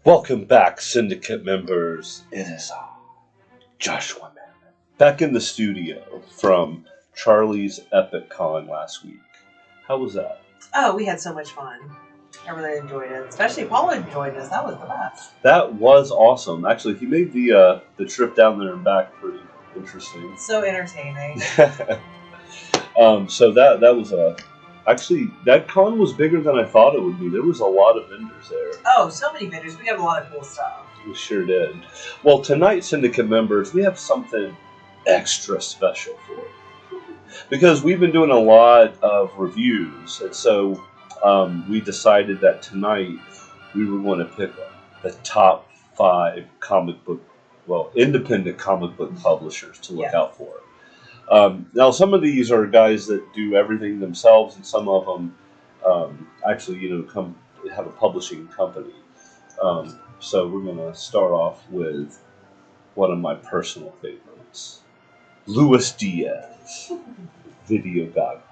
Welcome back, Syndicate members. It is Joshua Man back in the studio from Charlie's Epic Con last week. How was that? Oh, we had so much fun. I really enjoyed it. Especially Paula enjoyed us. That was the best. That was awesome. Actually, he made the trip down there and back pretty interesting. So entertaining. So that was actually, that con was bigger than I thought it would be. There was a lot of vendors there. Oh, so many vendors. We have a lot of cool stuff. We sure did. Well, tonight, Syndicate members, we have something extra special for you. Because we've been doing a lot of reviews, and so we decided that tonight we were going to pick the top 5 independent comic book publishers to look out for. Now, some of these are guys that do everything themselves, and some of them actually, have a publishing company. So we're going to start off with one of my personal favorites, Luis Diaz, Video Gaga.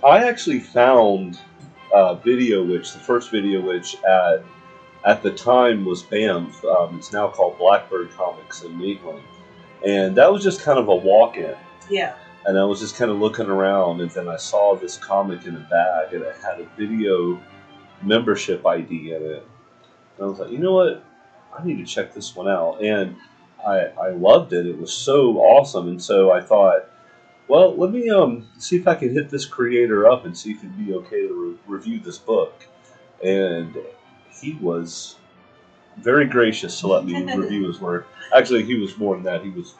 I actually found Video Witch, the first Video Witch at the time was Banff. It's now called Blackbird Comics in England. And that was just kind of a walk-in. Yeah. And I was just kind of looking around, and then I saw this comic in a bag, and it had a video membership ID in it. And I was like, you know what? I need to check this one out. And I loved it. It was so awesome. And so I thought, well, let me see if I can hit this creator up and see if it'd be okay to review this book. And he was very gracious to let me review his work. Actually, he was more than that. He was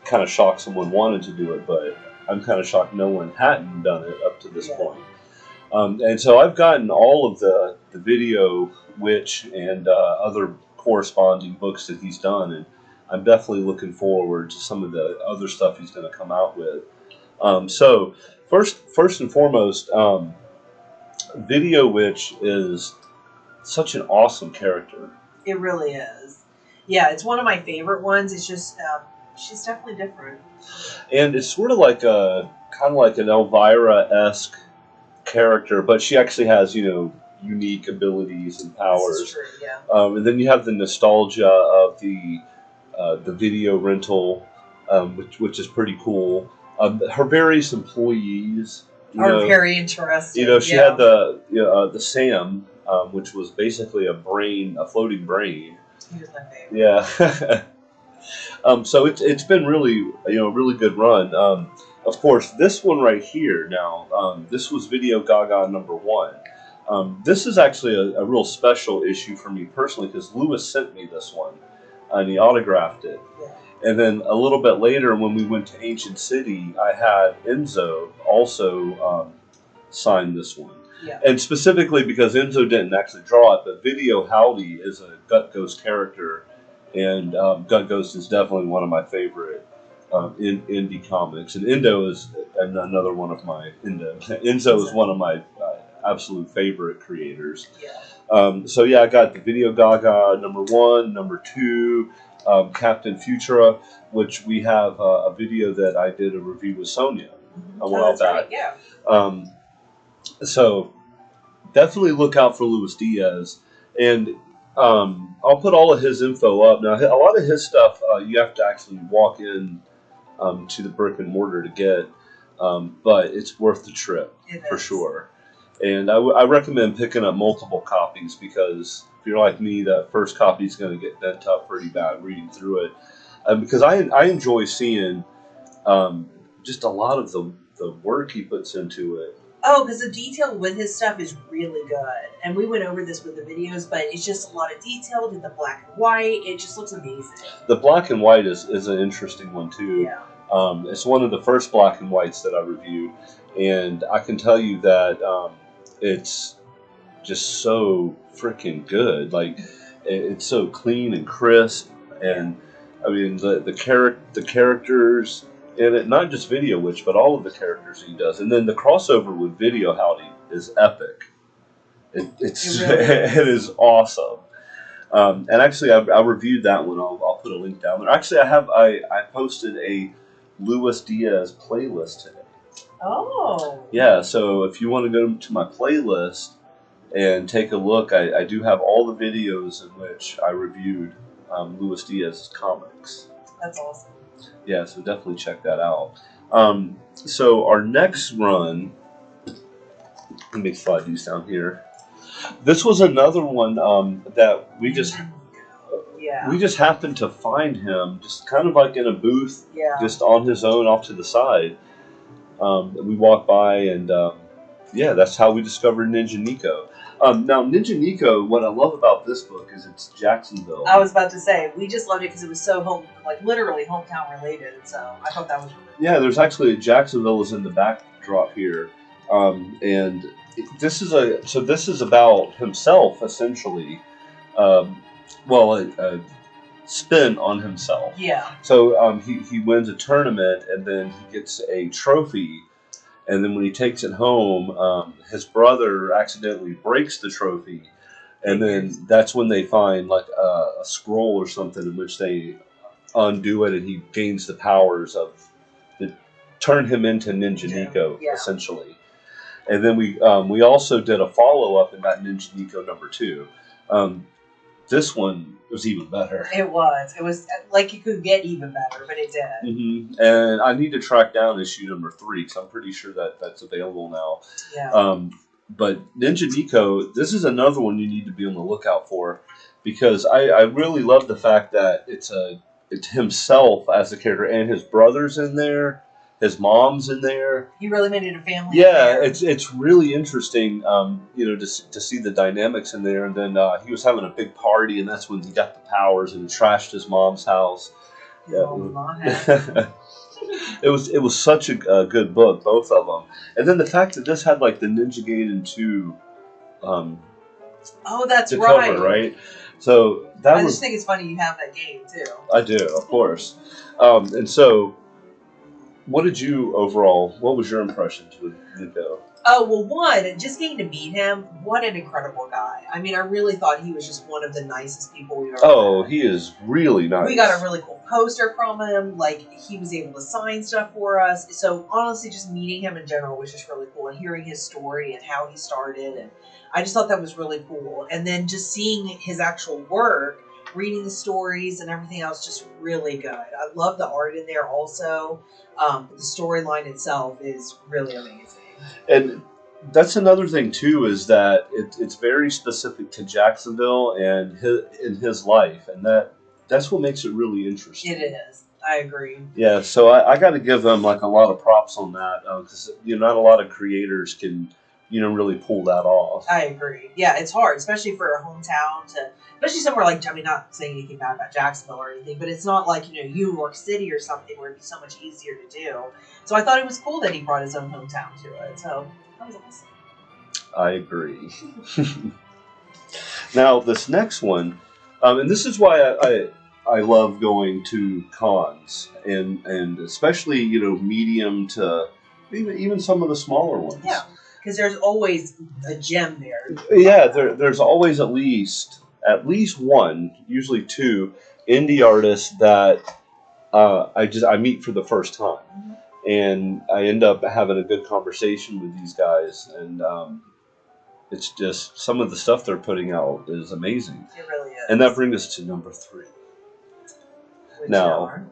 kind of shocked someone wanted to do it, but I'm kind of shocked no one hadn't done it up to this point. And so I've gotten all of the Video Witch and other corresponding books that he's done, and I'm definitely looking forward to some of the other stuff he's going to come out with. So first and foremost, Video Witch is such an awesome character. It really is. Yeah, it's one of my favorite ones. It's just she's definitely different. And it's sort of like kind of like an Elvira-esque character, but she actually has, unique abilities and powers. This is true, yeah. And then you have the nostalgia of the video rental, which is pretty cool. Her various employees are very interesting. She had the Sam, which was basically a floating brain. He was my favorite. Yeah. So it's been really a really good run. Of course, this one right here now, this was Video Gaga #1. This is actually a real special issue for me personally because Lewis sent me this one and he autographed it. Yeah. And then a little bit later when we went to Ancient City, I had Enzo also sign this one. Yeah. And specifically because Enzo didn't actually draw it, but Video Howdy is a Gut Ghost character. And Gut Ghost is definitely one of my favorite indie comics. And Enzo is another one of my... Enzo is one of my absolute favorite creators. Yeah. So yeah, I got the Video Gaga #1, #2, Captain Futura, which we have a video that I did a review with Sonia a while back. Right, yeah. So definitely look out for Luis Diaz. And I'll put all of his info up. Now, a lot of his stuff you have to actually walk in to the brick and mortar to get, but it's worth the trip for sure. And I recommend picking up multiple copies because if you're like me, that first copy is going to get bent up pretty bad reading through it. Because I enjoy seeing just a lot of the work he puts into it. Oh, because the detail with his stuff is really good. And we went over this with the videos, but it's just a lot of detail with the black and white. It just looks amazing. The black and white is an interesting one, too. Yeah. It's one of the first black and whites that I reviewed. And I can tell you that it's just so freaking good. Like, it's so clean and crisp. And, I mean, the characters... in it, not just Video Witch, but all of the characters he does. And then the crossover with Video Howdy is epic. It is awesome. And actually, I reviewed that one. I'll put a link down there. Actually, I posted a Luis Diaz playlist today. Oh. Yeah, so if you want to go to my playlist and take a look, I do have all the videos in which I reviewed Luis Diaz's comics. That's awesome. Yeah, so definitely check that out. So our next run, let me slide these down here. This was another one that we just happened to find him just kind of like in a booth, just on his own off to the side. We walked by and yeah, that's how we discovered Ninja Niko. Now, Ninja Niko, what I love about this book is it's Jacksonville. I was about to say, we just loved it because it was so literally hometown related. So I thought that was really cool. Yeah, there's actually Jacksonville is in the backdrop here, and this is about himself essentially. A spin on himself. Yeah. So he wins a tournament and then he gets a trophy. And then when he takes it home, his brother accidentally breaks the trophy. And then that's when they find like a scroll or something in which they undo it and he gains the powers of turn him into Ninja Niko, essentially. And then we also did a follow-up in that Ninja Niko #2. This one was even better. It was like it could get even better, but it did. Mm-hmm. And I need to track down issue #3 because I'm pretty sure that's available now. Yeah. But Ninja Niko, this is another one you need to be on the lookout for because I really love the fact that it's himself as a character and his brother's in there, his mom's in there. He really made it a family. Yeah, affair. it's really interesting, to see the dynamics in there. And then he was having a big party, and that's when he got the powers and trashed his mom's house. It was such a good book, both of them. And then the fact that this had like the Ninja Gaiden 2. Oh, that's right. Cover, right. So I just think it's funny you have that game too. I do, of course. And so, what was your impressions with Nico? Oh, well, one, just getting to meet him, what an incredible guy. I mean, I really thought he was just one of the nicest people we've ever met. He is really nice. We got a really cool poster from him. Like, he was able to sign stuff for us. So, honestly, just meeting him in general was just really cool. And hearing his story and how he started. And I just thought that was really cool. And then just seeing his actual work, reading the stories and everything else, just really good. I love the art in there also. The storyline itself is really amazing. And that's another thing too, is that it's very specific to Jacksonville and his life, and that's what makes it really interesting. It is. I agree. Yeah, so I got to give them like a lot of props on that because not a lot of creators can really pull that off. I agree. Yeah, it's hard, especially for a hometown especially somewhere like, I mean, not saying anything bad about Jacksonville or anything, but it's not like, New York City or something where it'd be so much easier to do. So I thought it was cool that he brought his own hometown to it. So that was awesome. I agree. Now, this next one, and this is why I love going to cons and especially, medium to even some of the smaller ones. Yeah, because there's always a gem there. Yeah, there's always at least one, usually two, indie artists that I meet for the first time, and I end up having a good conversation with these guys, and it's just some of the stuff they're putting out is amazing. It really is. And that brings us to #3. Now,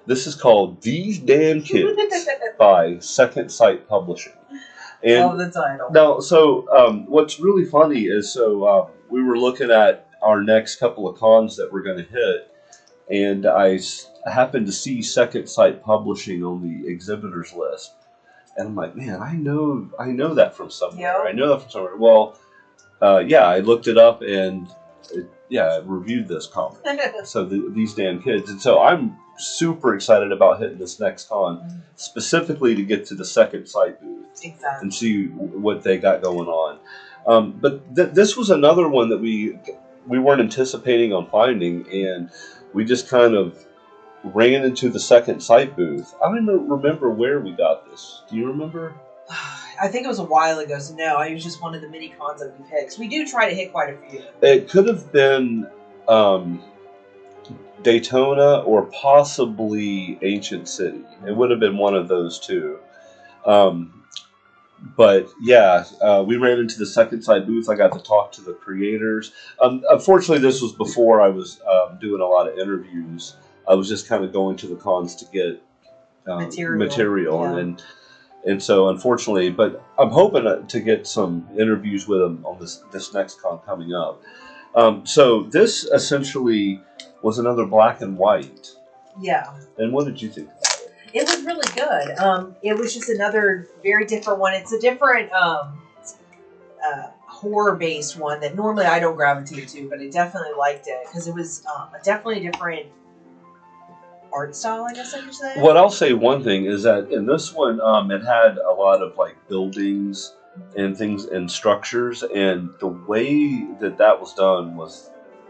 this is called These.Damn.Kids by Second Sight Publishing. And love the title. Now, so what's really funny is we were looking at our next couple of cons that we're going to hit, and I happened to see Second Sight Publishing on the exhibitors list, and I'm like, man, I know that from somewhere. Yep. I know that from somewhere. Well, I looked it up and I reviewed this comic. So These.Damn.Kids, and so I'm super excited about hitting this next con, specifically to get to the Second Sight booth. Exactly. And see what they got going on. But this was another one that we weren't anticipating on finding, and we just kind of ran into the Second Sight booth. I don't even remember where we got this. Do you remember? I think it was a while ago, so no, it was just one of the mini cons that we've hit. 'Cause we do try to hit quite a few. It could have been Daytona or possibly Ancient City. It would have been one of those two. But yeah, we ran into the second side booth. I got to talk to the creators. Unfortunately, this was before I was doing a lot of interviews. I was just kind of going to the cons to get material, Yeah. and so unfortunately, but I'm hoping to get some interviews with them on this next con coming up. So this essentially was another black and white. Yeah. And what did you think? It was really good. It was just another very different one. It's a different horror-based one that normally I don't gravitate to, but I definitely liked it because it was definitely a different art style, I guess I could say. What I'll say one thing is that in this one, it had a lot of like buildings and things and structures, and the way that was done was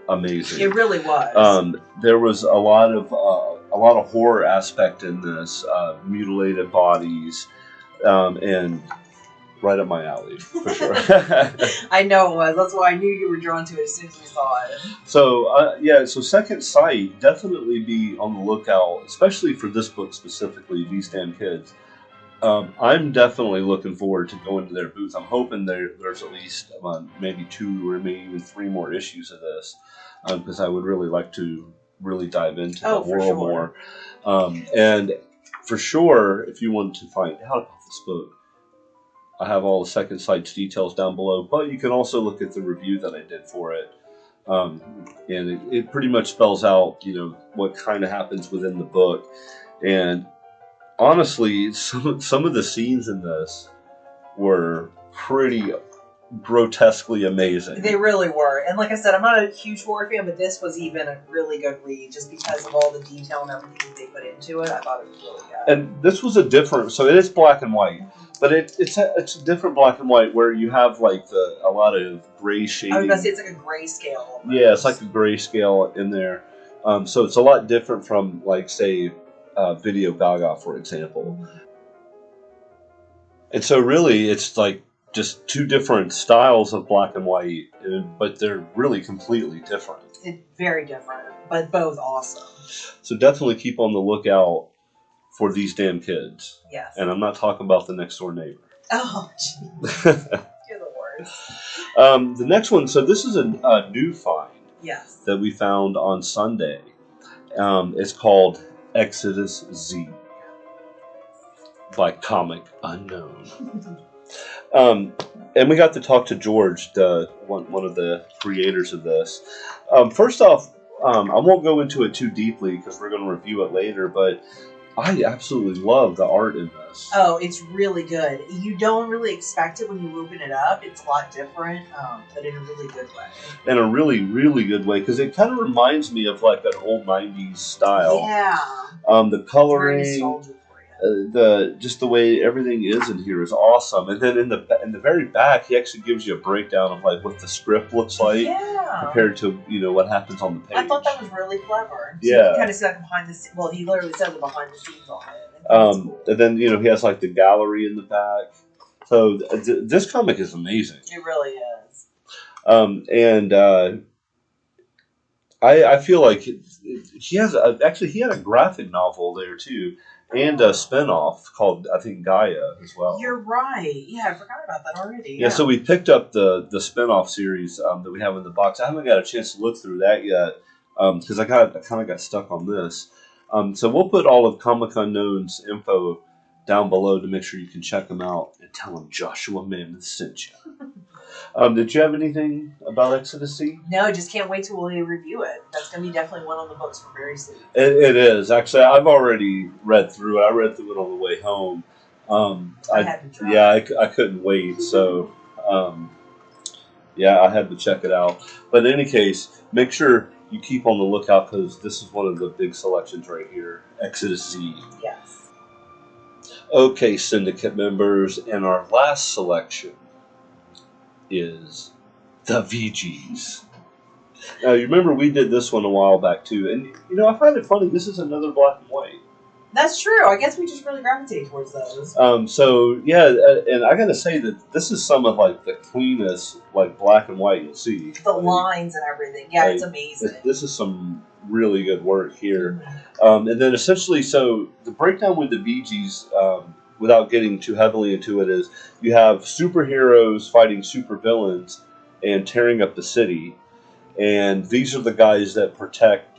amazing. It really was. There was a lot of horror aspect in this, mutilated bodies, and right up my alley for sure. I know it was. That's why I knew you were drawn to it as soon as we saw it. So so Second Sight, definitely be on the lookout, especially for this book specifically, These.Damn.Kids. I'm definitely looking forward to going to their booth. I'm hoping there's at least maybe 2 or maybe even 3 more issues of this, because I would really like to really dive into the world more. And for sure, if you want to find out about this book, I have all the Second Sight's details down below, but you can also look at the review that I did for it. And it pretty much spells out, what kind of happens within the book. And honestly, some of the scenes in this were pretty grotesquely amazing. They really were. And like I said, I'm not a huge horror fan, but this was even a really good read just because of all the detail and everything they put into it. I thought it was really good. And this was a different, so it is black and white, but it's a different black and white where you have like a lot of gray shading. I was gonna say it's like a grayscale. Yeah, it's like a grayscale in there. So it's a lot different from like say Video Gaga, for example. Mm-hmm. And so really it's like just 2 different styles of black and white, but they're really completely different. It's very different, but both awesome. So definitely keep on the lookout for These.Damn.Kids. Yes. And I'm not talking about the next door neighbor. Oh, jeez. You're the worst. The next one, so this is a new find. Yes. That we found on Sunday. It's called Exodus Z by Comic Unknown. And we got to talk to George, one of the creators of this. First off, I won't go into it too deeply because we're going to review it later, but I absolutely love the art in this. Oh, it's really good. You don't really expect it when you open it up. It's a lot different, but in a really good way. In a really, really good way, because it kind of reminds me of like an old 90s style. Yeah. The coloring, just the way everything is in here is awesome. And then in the very back, he actually gives you a breakdown of like what the script looks like compared to what happens on the page. I thought that was really clever. So yeah. You kind of said behind the scenes. Well, he literally said the behind the scenes on it. Cool. And then he has like the gallery in the back. So this comic is amazing. It really is. And I feel like he has he had a graphic novel there too. And a spinoff called, I think, Gaia as well. You're right. Yeah, I forgot about that already. Yeah, so we picked up the spinoff series that we have in the box. I haven't got a chance to look through that yet because I kind of got stuck on this. So we'll put all of Comic Unknown's info down below to make sure you can check them out and tell them Joshua Mammoth sent you. Did you have anything about Exodus Z? No, I just can't wait till we review it. That's going to be definitely one on the books for very soon. It is. Actually, I've already read through it. I read through it on the way home. I had to try. Yeah, I couldn't wait. So, I had to check it out. But in any case, make sure you keep on the lookout because this is one of the big selections right here, Exodus Z. Yes. Okay, Syndicate members, and our last selection is the Vigis. Now, you remember we did this one a while back, too. And, I find it funny. This is another black and white. That's true. I guess we just really gravitate towards those. And I got to say that this is some of, like, the cleanest, like, black and white you'll see. The lines and everything. Yeah, it's amazing. This is some really good work here. Mm-hmm. And then, essentially, so the breakdown with the Vigis, without getting too heavily into it, is you have superheroes fighting supervillains and tearing up the city, and these are the guys that protect.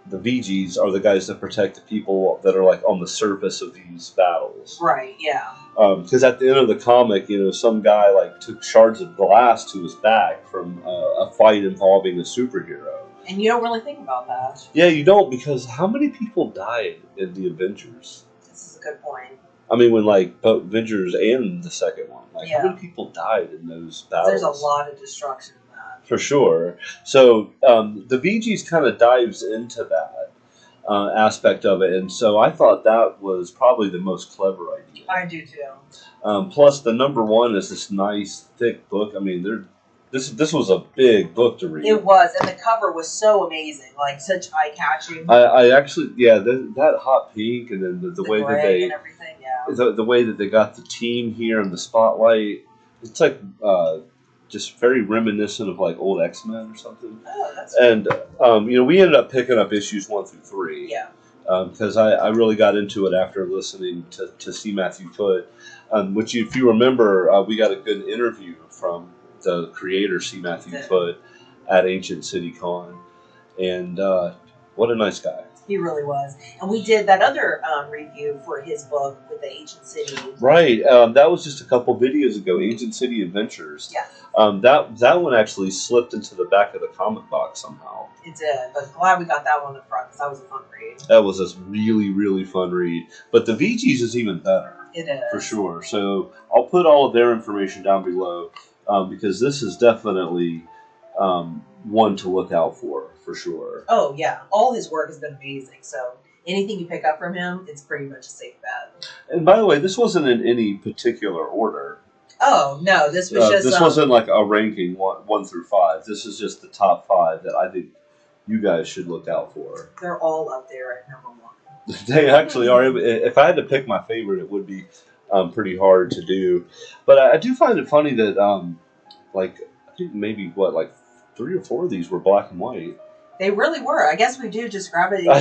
The Vigis are the guys that protect the people that are like on the surface of these battles. Right. Yeah. Because at the end of the comic, some guy like took shards of glass to his back from a fight involving a superhero. And you don't really think about that. Yeah, you don't, because how many people died in the Avengers? This is a good point. I mean, when like both Avengers and the second one, like Yeah. how many people died in those battles? There's a lot of destruction in that. For sure. So the Vigis kind of dives into that aspect of it, and so I thought that was probably the most clever idea. I do too. Plus, the number one is this nice thick book. I mean, this was a big book to read. It was, and the cover was so amazing, like such eye catching. I actually, that hot pink, and then the way that they and everything, yeah. the way that they got the team here in the spotlight, it's like just very reminiscent of like old X-Men or something. Oh, that's and we ended up picking up issues 1 through 3. Yeah. Because I really got into it after listening to see Matthew Foote, which if you remember, we got a good interview from the creator, C. Matthew Foote, at Ancient City Con, and what a nice guy. He really was. And we did that other review for his book with the Ancient City. Right. That was just a couple videos ago, Ancient City Adventures. Yeah. That one actually slipped into the back of the comic box somehow. It did, but glad we got that one in front because that was a fun read. That was a really, really fun read. But the Vigis is even better. It is. For sure. So I'll put all of their information down below because this is definitely one to look out for sure. Oh, yeah. All his work has been amazing. So anything you pick up from him, it's pretty much a safe bet. And by the way, this wasn't in any particular order. Oh, no. This was just... This wasn't like a ranking 1 through 5. This is just the top 5 that I think you guys should look out for. They're all up there at number 1. They actually are. If I had to pick my favorite, it would be pretty hard to do. But I do find it funny that, I think maybe, 3 or 4 of these were black and white. They really were. I guess we do just grab it. I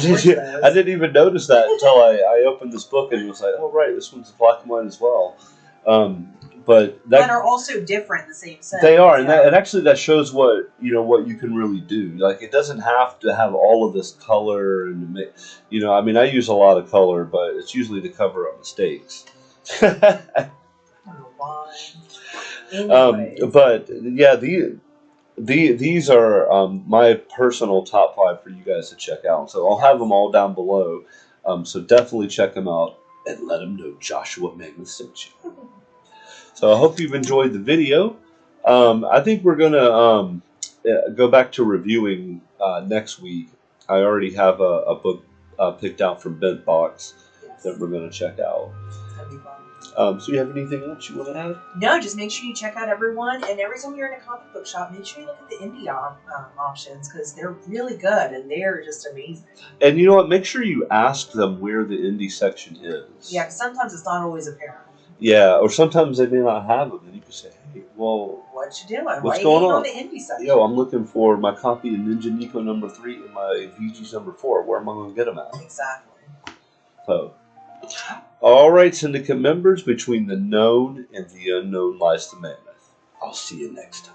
didn't even notice that until I opened this book and was like, oh, right, this one's black and white as well. But are also different in the same sense. They are, and actually that shows what you can really do. Like, it doesn't have to have all of this color and I mean, I use a lot of color, but it's usually to cover up mistakes. I don't know why. Anyways. But yeah, these are my personal top 5 for you guys to check out. So I'll have them all down below. So definitely check them out and let them know Joshua Mammoth sent you. So I hope you've enjoyed the video. I think we're going to go back to reviewing next week. I already have a book picked out from Bent Box that we're going to check out. That'd be fun. So you have anything else you want to add? No, just make sure you check out everyone. And every time you're in a comic book shop, make sure you look at the indie options because they're really good and they're just amazing. And you know what? Make sure you ask them where the indie section is. Yeah, because sometimes it's not always apparent. Yeah, or sometimes they may not have them, and you can say, "Hey, well, what you doing? What's Why going you on the indie section? Yo, I'm looking for my copy of Ninja Niko number 3 and my Vigis number 4. Where am I going to get them at?" Exactly. So, all right, Syndicate members, between the known and the unknown lies the mammoth. I'll see you next time.